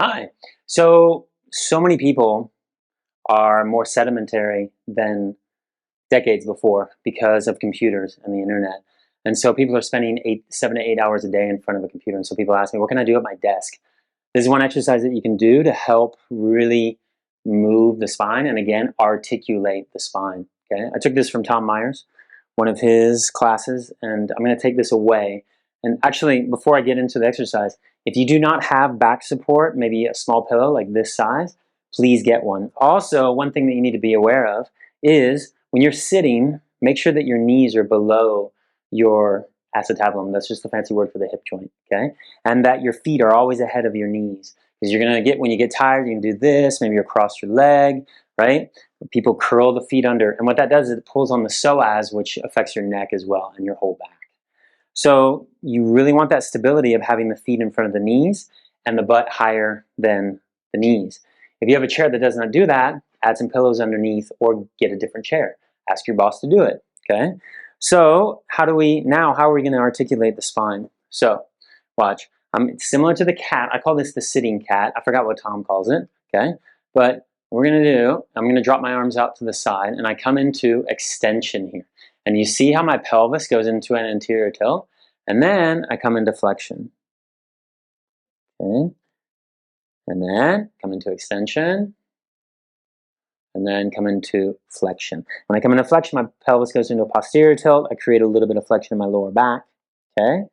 Hi. So many people are more sedimentary than decades before because of computers and the internet. And so people are spending 7 to 8 hours a day in front of a computer. And so people ask me, what can I do at my desk? This is one exercise that you can do to help really move the spine and again, articulate the spine. Okay. I took this from Tom Myers, one of his classes, and I'm going to take this away. And actually, before I get into the exercise, if you do not have back support, maybe a small pillow like this size, please get one. Also, one thing that you need to be aware of is when you're sitting, make sure that your knees are below your acetabulum. That's just the fancy word for the hip joint, okay? And that your feet are always ahead of your knees. Because you're gonna get, when you get tired, you can do this, maybe you cross your leg, right? People curl the feet under, and what that does is it pulls on the psoas, which affects your neck as well and your whole back. So you really want that stability of having the feet in front of the knees and the butt higher than the knees. If you have a chair that does not do that, add some pillows underneath or get a different chair. Ask your boss to do it, okay? So how are we going to articulate the spine? So watch. It's similar to the cat. I call this the sitting cat. I forgot what Tom calls it, okay? But what we're going to do, I'm going to drop my arms out to the side and I come into extension here. And you see how my pelvis goes into an anterior tilt? And then I come into flexion. Okay? And then come into extension. And then come into flexion. When I come into flexion, my pelvis goes into a posterior tilt. I create a little bit of flexion in my lower back. Okay?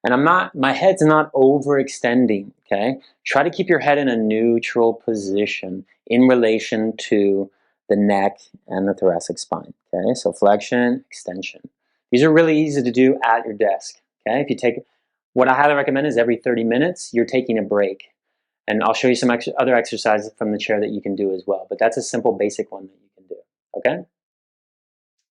And my head's not overextending. Okay? Try to keep your head in a neutral position in relation to the neck and the thoracic spine. Okay? So flexion, extension. These are really easy to do at your desk. Okay? If you take, what I highly recommend is every 30 minutes, you're taking a break. And I'll show you some other exercises from the chair that you can do as well. But that's a simple, basic one that you can do. Okay?